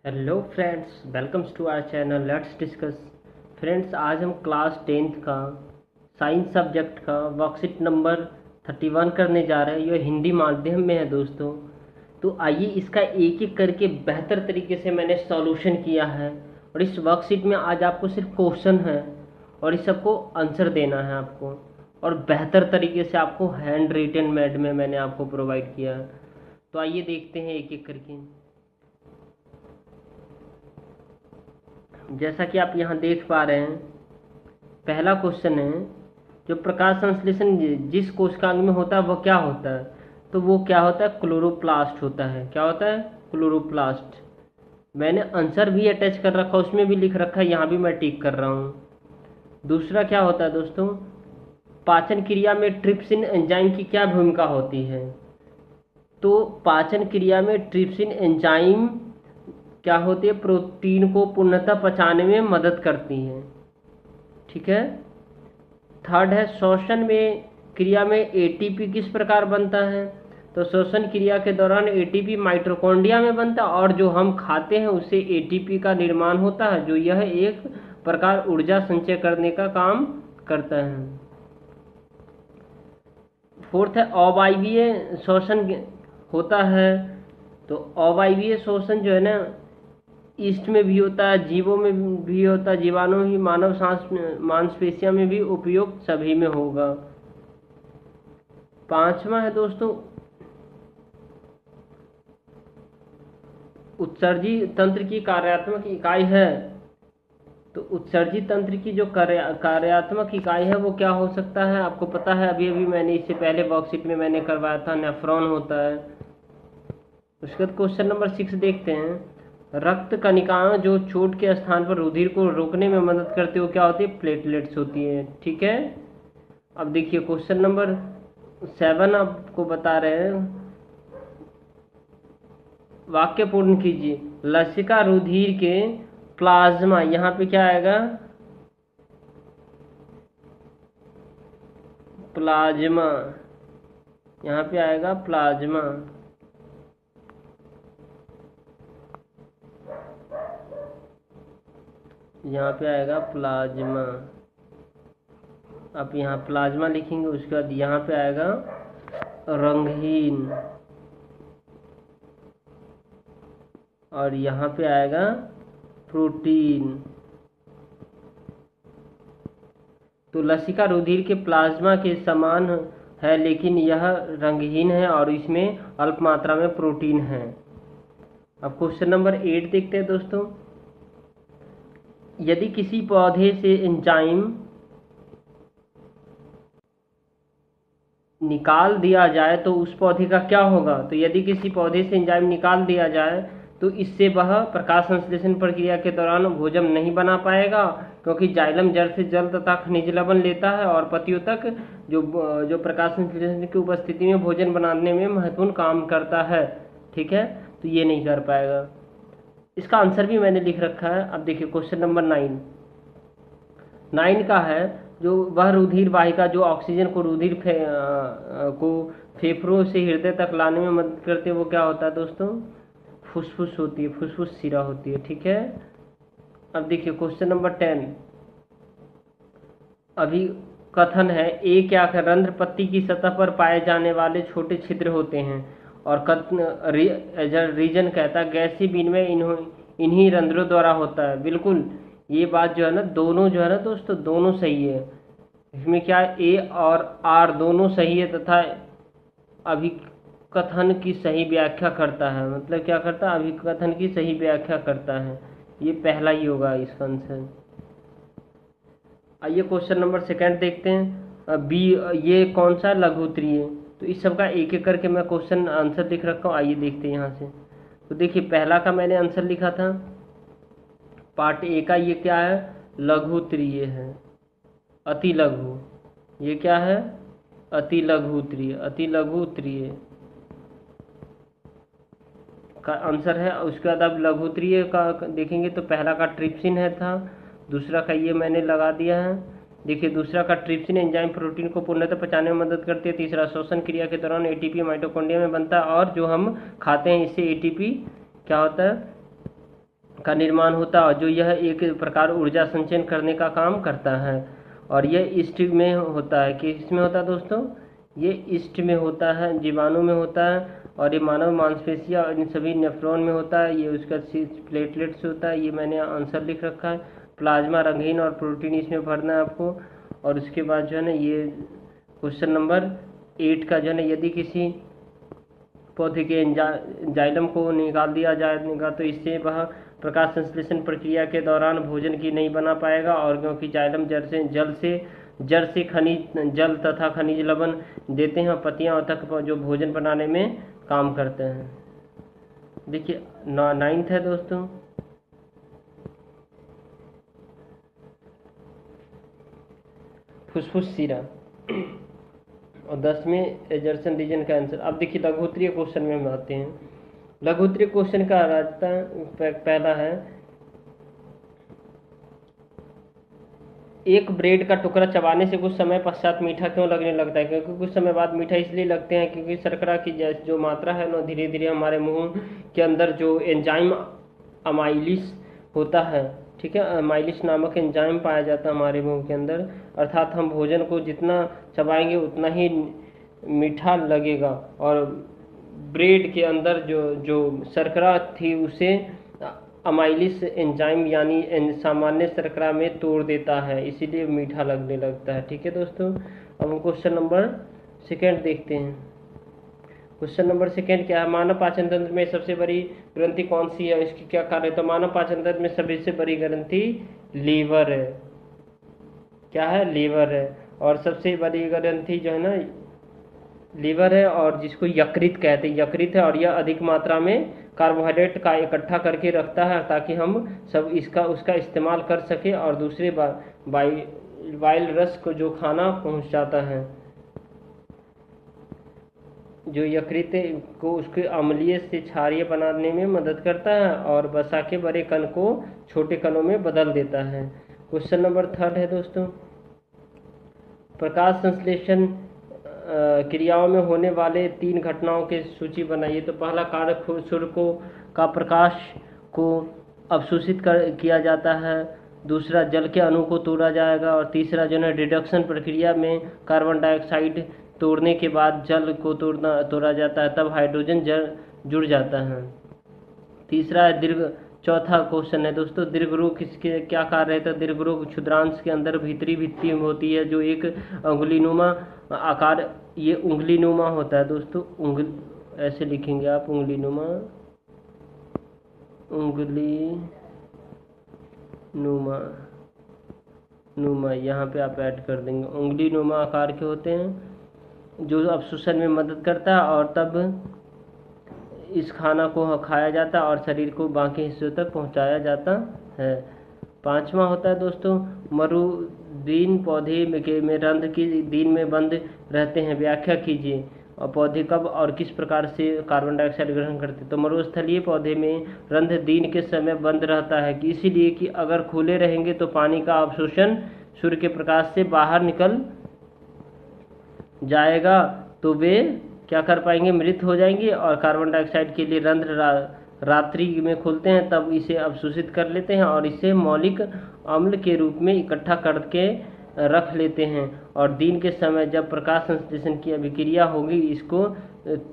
Hello friends, welcomes to our channel let's discuss. Friends, आज हम class 10th का science subject का worksheet number 31 करने जा रहे हैं। यह हिंदी माध्यम में है दोस्तों। तो आइए इसका एक एक करके बेहतर तरीके से मैंने सॉल्यूशन किया है। और इस वर्कशीट में आज आपको सिर्फ क्वेश्चन है और इस सबको आंसर देना है आपको। और बेहतर तरीके से आपको हैंड रिटन मेड में मैंने आपको प्रोवाइड किया है। तो आइए देखते हैं एक एक करके। जैसा कि आप यहाँ देख पा रहे हैं, पहला क्वेश्चन है, जो प्रकाश संश्लेषण जिस कोशिकांग में होता है वह क्या होता है? तो वो क्या होता है? क्लोरोप्लास्ट होता है। क्या होता है? क्लोरोप्लास्ट। मैंने आंसर भी अटैच कर रखा, उसमें भी लिख रखा है, यहाँ भी मैं टिक कर रहा हूँ। दूसरा क्या होता है दोस्तों? पाचन क्रिया में ट्रिप्सिन एंजाइम की क्या भूमिका होती है? तो पाचन क्रिया में ट्रिप्सिन एंजाइम क्या होती है? प्रोटीन को पूर्णतः पचाने में मदद करती है। ठीक है। थर्ड है, श्वसन में क्रिया में एटीपी किस प्रकार बनता है? तो श्वसन क्रिया के दौरान एटीपी माइटोकॉन्ड्रिया में बनता है और जो हम खाते हैं उससे एटीपी का निर्माण होता है, जो यह एक प्रकार ऊर्जा संचय करने का काम करता है। फोर्थ है, अवायवीय श्वसन होता है। तो अवायवीय श्वसन जो है ना, ईस्ट में भी होता है, जीवों में भी होता है, जीवाणु ही मानव मांसपेशियों में भी उपयोग सभी में होगा। पांचवा है दोस्तों, उत्सर्जी तंत्र की कार्यात्मक इकाई है। तो उत्सर्जी तंत्र की जो कार्यात्मक इकाई है वो क्या हो सकता है? आपको पता है, अभी अभी मैंने इससे पहले वर्कशीट में मैंने करवाया था, नेफ्रॉन होता है। उसके बाद क्वेश्चन नंबर 6 देखते हैं। रक्त कणिकाएं जो चोट के स्थान पर रुधिर को रोकने में मदद करती है वो क्या होती है? प्लेटलेट्स होती है। ठीक है। अब देखिए क्वेश्चन नंबर 7 आपको बता रहे हैं, वाक्य पूर्ण कीजिए। लसिका रुधिर के प्लाज्मा, यहाँ पे क्या आएगा? प्लाज्मा। यहाँ पे आएगा प्लाज्मा। यहाँ पे आएगा प्लाज्मा। आप यहाँ प्लाज्मा लिखेंगे, उसके बाद यहाँ पे आएगा रंगहीन और यहाँ पे आएगा प्रोटीन। तो लसिका रुधिर के प्लाज्मा के समान है, लेकिन यह रंगहीन है और इसमें अल्प मात्रा में प्रोटीन है। अब क्वेश्चन नंबर 8 देखते हैं दोस्तों। यदि किसी पौधे से एंजाइम निकाल दिया जाए तो उस पौधे का क्या होगा? तो यदि किसी पौधे से एंजाइम निकाल दिया जाए तो इससे वह प्रकाश संश्लेषण प्रक्रिया के दौरान भोजन नहीं बना पाएगा, क्योंकि जाइलम जड़ से जल तथा खनिज लवण लेता है और पत्तियों तक जो प्रकाश संश्लेषण की उपस्थिति में भोजन बनाने में महत्वपूर्ण काम करता है। ठीक है। तो ये नहीं कर पाएगा। इसका आंसर भी मैंने लिख रखा है। अब देखिए क्वेश्चन नंबर 9 का है, जो वह रुधिर वाहिका जो ऑक्सीजन को रुधिर को फेफड़ों से हृदय तक लाने में मदद करते हैं वो क्या होता है दोस्तों? फुसफुस होती है, फुसफुस शिरा होती है। ठीक है। अब देखिए क्वेश्चन नंबर 10। अभी कथन है, ए क्या है? रंध्र पत्ती की सतह पर पाए जाने वाले छोटे छिद्र होते हैं। और रीजन कहता है गैसीय विनिमय इन्हीं रंध्रों द्वारा होता है। बिल्कुल, ये बात जो है ना, दोनों जो है ना दोस्तों, दोनों सही है। इसमें क्या है, ए और आर दोनों सही है तथा अभिकथन की सही व्याख्या करता है। मतलब क्या करता है? अभिकथन की सही व्याख्या करता है। ये पहला ही होगा इसका आंसर। आइए क्वेश्चन नंबर 2 देखते हैं। बी, ये कौन सा लघुत्तरीय है? तो इस सब का एक एक करके मैं क्वेश्चन आंसर लिख रखा हूँ। आइए देखते हैं यहाँ से। तो देखिए पहला का मैंने आंसर लिखा था, पार्ट ए का, ये क्या है? लघुत्तरीय है, अति लघु। ये क्या है? अति लघुत्तरीय, अति लघुत्तरीय का आंसर है। उसके बाद अब लघुत्तरीय का देखेंगे तो पहला का ट्रिप्सिन है था, दूसरा का ये मैंने लगा दिया है। देखिए दूसरा का ट्रिप्सिन एंजाइम प्रोटीन को पूर्णतः पचाने में मदद करती है। तीसरा, श्वसन क्रिया के दौरान एटीपी माइटोकॉन्ड्रिया में बनता है और जो हम खाते हैं इससे एटीपी क्या होता है? का निर्माण होता है, जो यह एक प्रकार ऊर्जा संचयन करने का काम करता है। और यह ईस्ट में होता है, किसमें होता है दोस्तों? ये ईस्ट में होता है, जीवाणु में होता है। और ये मानव मांसपेशियां और इन सभी नेफ्रॉन में होता है। ये उसका प्लेटलेट्स होता है। ये मैंने आंसर लिख रखा है। प्लाज्मा, रंगीन और प्रोटीन इसमें भरना है आपको। और उसके बाद जो है ना, ये क्वेश्चन नंबर 8 का जो है ना, यदि किसी पौधे के जाइलम को निकाल दिया जाएगा तो इससे वह प्रकाश संश्लेषण प्रक्रिया के दौरान भोजन की नहीं बना पाएगा। और क्योंकि जाइलम जड़ से खनिज जल तथा खनिज लवण देते हैं, पत्तियां तक जो भोजन बनाने में काम करते हैं। देखिए 9th है दोस्तों, फुसफुस शिरा। और 10वें एजर्सन रीजन का आंसर। अब देखिए लघुत्तरीय क्वेश्चन में हम आते हैं। लघुत्तरीय क्वेश्चन का रास्ता पहला है, एक ब्रेड का टुकड़ा चबाने से कुछ समय पश्चात मीठा क्यों लगने लगता है? क्योंकि कुछ समय बाद मीठा इसलिए लगते हैं क्योंकि शर्करा की जो मात्रा है ना, धीरे धीरे हमारे मुंह के अंदर जो एंजाइम अमाइलिस होता है, ठीक है, अमाइलिस नामक एंजाइम पाया जाता है हमारे मुंह के अंदर। अर्थात हम भोजन को जितना चबाएंगे उतना ही मीठा लगेगा। और ब्रेड के अंदर जो शर्करा थी उसे अमाइलिस एंजाइम यानी सामान्य शर्करा में तोड़ देता है, इसीलिए मीठा लगने लगता है। ठीक है दोस्तों, अब हम क्वेश्चन नंबर 2 देखते हैं। क्वेश्चन नंबर 2 क्या है? मानव पाचन तंत्र में सबसे बड़ी ग्रंथि कौन सी है? इसकी क्या कार्य है? तो मानव पाचन तंत्र में सबसे बड़ी ग्रंथि लीवर है। क्या है? लीवर है। और सबसे बड़ी ग्रंथि जो है ना, लीवर है। और जिसको यकृत कहते हैं, यकृत है। और यह अधिक मात्रा में कार्बोहाइड्रेट का इकट्ठा करके रखता है ताकि हम सब उसका इस्तेमाल कर सके और दूसरे बाइल रस को जो खाना पहुंचाता है, जो यकृत को उसके अम्लीय से क्षारीय बनाने में मदद करता है और वसा के बड़े कण को छोटे कणों में बदल देता है। क्वेश्चन नंबर 3 है दोस्तों, प्रकाश संश्लेषण क्रियाओं में होने वाले 3 घटनाओं की सूची बनाइए। तो पहला कार्य सूर्य का प्रकाश को अवशोषित किया जाता है। दूसरा जल के अणु को तोड़ा जाएगा। और तीसरा जो है रिडक्शन प्रक्रिया में कार्बन डाइऑक्साइड तोड़ने के बाद जल को तोड़ा जाता है, तब हाइड्रोजन जुड़ जाता है। तीसरा है चौथा क्वेश्चन है दोस्तों, दीर्घ रोग किसके क्या कार्य है? तो दीर्घ रोग क्षुद्रांश के अंदर भीतरी भित्ति होती है जो एक उंगलीनुमा आकार, ये उंगलीनुमा होता है दोस्तों। ऐसे लिखेंगे आप, उंगलीनुमा यहाँ पे आप ऐड कर देंगे। उंगलीनुमा आकार के होते हैं जो अवशोषण में मदद करता है और तब इस खाना को खाया जाता है और शरीर को बाकी हिस्सों तक पहुंचाया जाता है। 5वां होता है दोस्तों, मरुदीन पौधे में रंध्र की दिन में बंद रहते हैं, व्याख्या कीजिए। और पौधे कब और किस प्रकार से कार्बन डाइऑक्साइड ग्रहण करते हैं? तो मरुस्थलीय पौधे में रंध्र दिन के समय बंद रहता है, कि इसीलिए कि अगर खुले रहेंगे तो पानी का अवशोषण सूर्य के प्रकाश से बाहर निकल जाएगा, तो वे क्या कर पाएंगे? मृत हो जाएंगे। और कार्बन डाइऑक्साइड के लिए रंध्र रात्रि में खुलते हैं, तब इसे अवशोषित कर लेते हैं और इसे मौलिक अम्ल के रूप में इकट्ठा करके रख लेते हैं। और दिन के समय जब प्रकाश संश्लेषण की अभिक्रिया होगी, इसको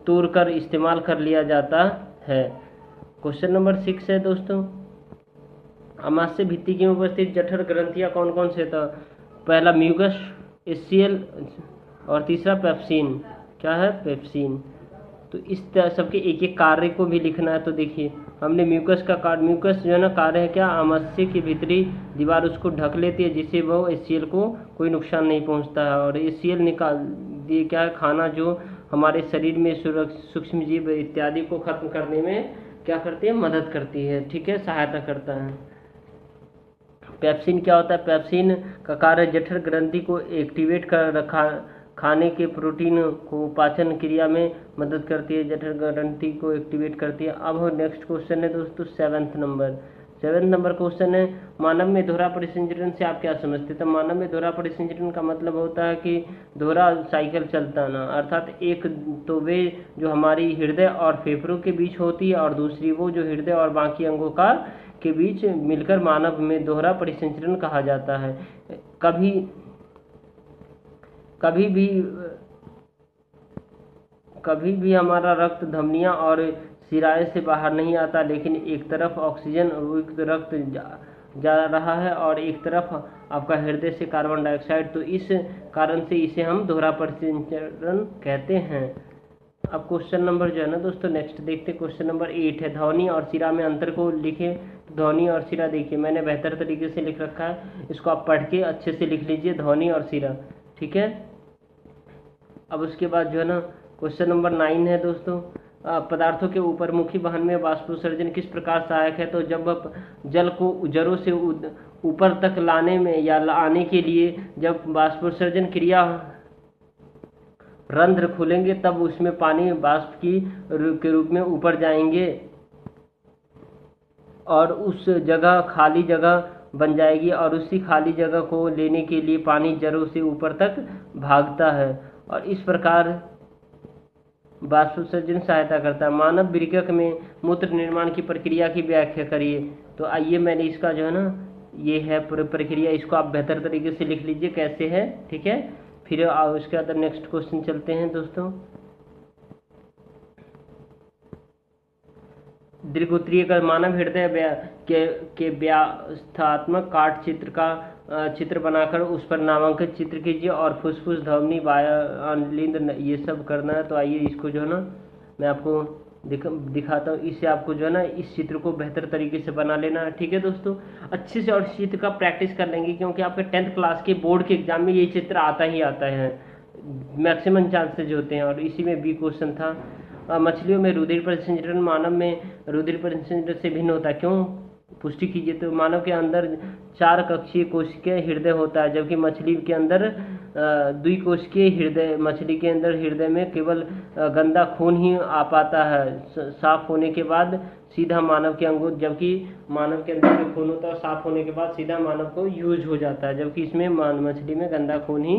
तोड़कर इस्तेमाल कर लिया जाता है। क्वेश्चन नंबर 6 है दोस्तों, अमाशय भित्ति की उपस्थित जठर ग्रंथियां कौन कौन से? था पहला म्यूकस, एचसीएल, और तीसरा पेप्सिन। क्या है? पेप्सिन। तो इस सबके एक एक कार्य को भी लिखना है। तो देखिए हमने म्यूकस जो है ना कार्य है क्या? आमाशय की भीतरी दीवार उसको ढक लेती है जिससे वो एचसीएल को कोई नुकसान नहीं पहुंचता है। और एचसीएल निकाल दिए क्या है? खाना जो हमारे शरीर में सूक्ष्म जीव इत्यादि को खत्म करने में क्या करती है? मदद करती है, ठीक है, सहायता करता है। पेप्सिन क्या होता है? पेप्सिन का कार्य जठर ग्रंथि को एक्टिवेट कर रखा, खाने के प्रोटीन को पाचन क्रिया में मदद करती है, जठर ग्रंथि को एक्टिवेट करती है। अब नेक्स्ट क्वेश्चन है दोस्तों 7th नंबर, 7 नंबर क्वेश्चन है, मानव में दोहरा परिसंचरण से आप क्या समझते हैं? तो मानव में दोहरा परिसंचरण का मतलब होता है कि दोहरा साइकिल चलता ना, अर्थात एक तो वे जो हमारी हृदय और फेफड़ों के बीच होती है, और दूसरी वो जो हृदय और बाकी अंगों का के बीच मिलकर मानव में दोहरा परिसंचरण कहा जाता है। कभी कभी भी कभी भी हमारा रक्त धमनियां और शिराएं से बाहर नहीं आता, लेकिन एक तरफ ऑक्सीजन युक्त रक्त जा रहा है और एक तरफ आपका हृदय से कार्बन डाइऑक्साइड, तो इस कारण से इसे हम दोहरा परिसंचरण कहते हैं। अब क्वेश्चन नंबर जो है ना दोस्तों नेक्स्ट देखते हैं, क्वेश्चन नंबर 8 है, ध्वनि और शिरा में अंतर को लिखें। ध्वनि और शिरा देखिए मैंने बेहतर तरीके से लिख रखा है, इसको आप पढ़ के अच्छे से लिख लीजिए, ध्वनि और शिरा, ठीक है। अब उसके बाद जो है ना क्वेश्चन नंबर 9 है दोस्तों, पदार्थों के ऊपरमुखी वहन में वाष्पोत्सर्जन किस प्रकार सहायक है? तो जब जल को जड़ों से ऊपर तक लाने में या आने के लिए जब वाष्पोत्सर्जन क्रिया रंध्र खुलेंगे तब उसमें पानी वाष्प के रूप में ऊपर जाएंगे और उस जगह खाली जगह बन जाएगी, और उसी खाली जगह को लेने के लिए पानी जड़ों से ऊपर तक भागता है और इस प्रकार वाष्पोत्सर्जन सहायता करता है। मानव वृक्क में मूत्र निर्माण की प्रक्रिया की व्याख्या करिए। तो आइए मैंने इसका जो है ना ये है प्रक्रिया, इसको आप बेहतर तरीके से लिख लीजिए कैसे है, ठीक है। फिर उसके बाद नेक्स्ट क्वेश्चन चलते हैं दोस्तों। दीर्घोत्तरीय का मानव हृदय के व्यवस्थात्मक काट चित्र का चित्र बनाकर उस पर नामांकित चित्र कीजिए और फुसफुस ध्वनि वायुलिंद ये सब करना है। तो आइए इसको जो है ना मैं आपको दिखाता हूँ, इससे आपको जो है ना इस चित्र को बेहतर तरीके से बना लेना है, ठीक है दोस्तों। अच्छे से और इस चित्र का प्रैक्टिस कर लेंगे क्योंकि आपके 10th क्लास के बोर्ड के एग्जाम में ये चित्र आता ही आता है, मैक्सिमम चांसेज होते हैं, और इसी में बी क्वेश्चन था। मछलियों में रुधिर परिसंचरण मानव में रुधिर परिसंचरण से भिन्न होता है, क्यों? पुष्टि कीजिए। तो मानव के अंदर 4 कक्षीय कोशिकीय हृदय होता है, जबकि मछली के अंदर द्विकोशिकीय हृदय। मछली के अंदर हृदय में केवल गंदा खून ही आ पाता है साफ होने के बाद सीधा मानव के अंगों, जबकि मानव के अंदर जो खून होता है साफ होने के बाद सीधा मानव को यूज हो जाता है, जबकि इसमें मछली में गंदा खून ही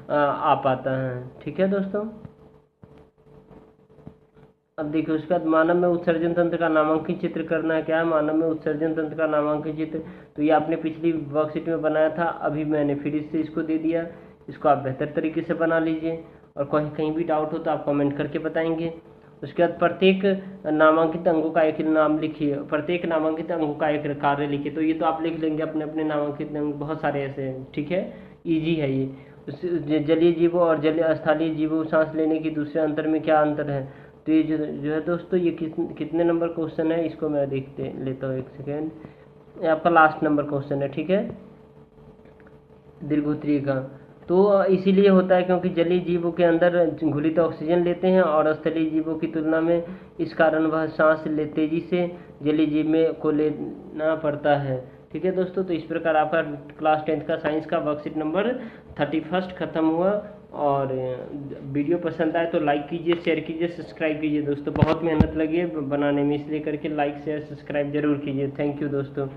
आ पाता है, ठीक है दोस्तों। अब देखिए उसके बाद मानव में उत्सर्जन तंत्र का नामांकित चित्र करना है। क्या है मानव में उत्सर्जन तंत्र का नामांकित चित्र? तो ये आपने पिछली वर्कशीट में बनाया था, अभी मैंने फिर से इसको दे दिया, इसको आप बेहतर तरीके से बना लीजिए, और कहीं भी डाउट हो तो आप कमेंट करके बताएंगे। उसके बाद प्रत्येक नामांकित अंगों का एक नाम लिखिए, प्रत्येक नामांकित अंगों का एक कार्य लिखिए। तो ये तो आप लिख लेंगे अपने अपने नामांकित अंग, बहुत सारे ऐसे हैं, ठीक है, ईजी है ये। जलीय जीवों और जलीय स्थलीय जीवों सांस लेने की दूसरे अंतर में क्या अंतर है? तो ये जो है दोस्तों ये कितने नंबर क्वेश्चन है इसको मैं लेता हूँ, एक सेकेंड। ये आपका लास्ट नंबर क्वेश्चन है, ठीक है, दीर्घोत्तरीय का। तो इसीलिए होता है क्योंकि जलीय जीवों के अंदर घुलित ऑक्सीजन लेते हैं और स्थलीय जीवों की तुलना में, इस कारण वह सांस तेजी से जलीय जीव में को लेना पड़ता है, ठीक है दोस्तों। तो इस प्रकार आपका क्लास 10th का साइंस का वर्कशीट नंबर 31 खत्म हुआ, और वीडियो पसंद आए तो लाइक कीजिए, शेयर कीजिए, सब्सक्राइब कीजिए दोस्तों। बहुत मेहनत लगी है बनाने में, इसलिए करके लाइक शेयर सब्सक्राइब जरूर कीजिए। थैंक यू दोस्तों।